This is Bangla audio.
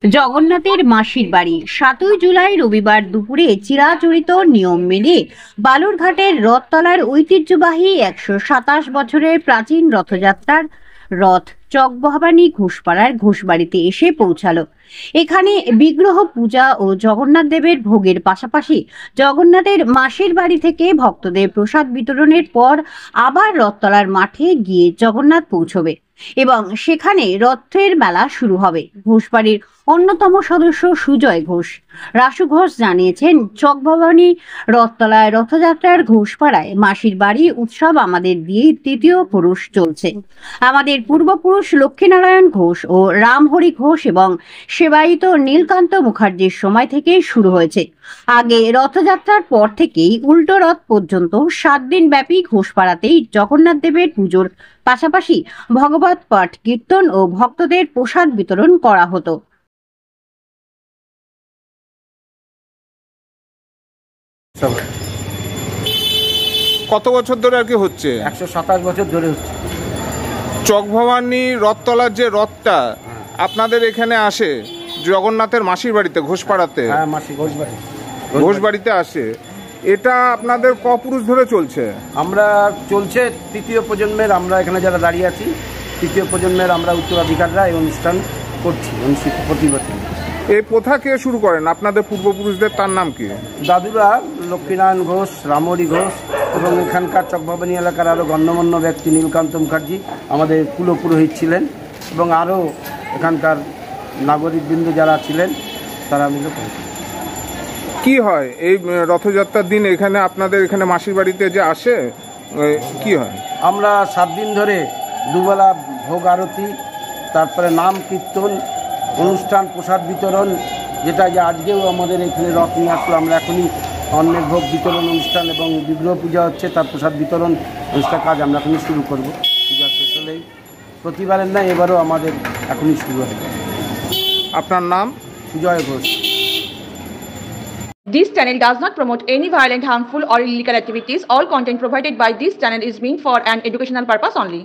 জগন্নাথের মাসির বাড়ি ৭ই জুলাই রবিবার দুপুরে চিরাচরিত নিয়ম মেনে বালুরঘাটের রথতলার ঐতিহ্যবাহী ১২৭ বছরের প্রাচীন রথযাত্রার রথ চকভবানী ঘোষপাড়ার ঘোষবাড়িতে এসে পৌঁছালো। এখানে বিগ্রহ পূজা ও জগন্নাথ দেবের ভোগের পাশাপাশি জগন্নাথের মাসির বাড়ি থেকে ভক্তদের প্রসাদ বিতরণের পর আবার রথতলার মাঠে গিয়ে জগন্নাথ পৌঁছবে এবং সেখানে রথের মেলা শুরু হবে। ঘোষবাড়ির অন্যতম সদস্য সুজয় ঘোষ, রাসু ঘোষ জানিয়েছেন, চকভবানী রথতলায় রথযাত্রার ঘোষপাড়ায় মাসির বাড়ি উৎসব আমাদের দিয়ে তৃতীয় পুরুষ চলছে। আমাদের পূর্বপুরুষ লক্ষ্মীনারায়ণ ঘোষ ও রামহরি ঘোষ এবং সেবায়িত নীলকান্ত মুখার্জির সময় থেকে শুরু হয়েছে। আগে রথযাত্রার পর থেকেই উল্টো রথ পর্যন্ত 7 দিন ব্যাপী ঘোষপাড়াতেই জগন্নাথ দেবের পুজোর পাশাপাশি ভগবত পাঠ, কীর্তন ও ভক্তদের প্রসাদ বিতরণ করা হতো। কত বছর ধরে আর কি হচ্ছে? ১২৭ বছর ধরে হচ্ছে। চকভবানী রথতলার যে রথটা আপনাদের এখানে আসে জগন্নাথের মাসির বাড়িতে ঘোষপাড়াতে, হ্যাঁ, মাসি ঘোষবাড়িতে আসে, এটা আপনাদের কপুরুষ ধরে চলছে? আমরা চলছে তৃতীয় প্রজন্মের, আমরা এখানে যারা দাঁড়িয়ে আছি তৃতীয় প্রজন্মের আমরা উত্তরাধিকাররা এই অনুষ্ঠান করছি প্রতি বছর। এই প্রথা কে শুরু করেন আপনাদের পূর্বপুরুষদের? তার নাম কি? দাদুরা লক্ষ্মীনারায়ণ ঘোষ, রামহরি ঘোষ এবং এখানকার চকভবানী এলাকার আরও গণ্যমান্য ব্যক্তি নীলকান্ত মুখার্জি আমাদের কুলপুরোহিত ছিলেন এবং আরও এখানকার নাগরিকবৃন্দ যারা ছিলেন তারা মিলে করেছেন। কি হয় এই রথযাত্রার দিন এখানে আপনাদের এখানে মাসির বাড়িতে যে আসে কি হয়? আমরা 7 দিন ধরে দুবেলা ভোগ আরতি, তারপরে নাম কীর্তন অনুষ্ঠান, প্রসাদ বিতরণ, যেটা যে আজকেও আমাদের এখানে রথ নিয়ে আসলো। আমরা এখনই অন্নের ভোগ বিতরণ অনুষ্ঠান এবং বিগ্রহ পূজা হচ্ছে, তার প্রসাদ বিতরণ অনুষ্ঠান কাজ আমরা এখনই শুরু করব। পূজা শেষ হলেই প্রতিবারের না, এবারও আমাদের এখনই শুরু হবে। আপনার নাম? Sujoy Ghosh. This channel does not promote any violent, harmful or illegal activities. All content provided by this channel is meant for an educational purpose only.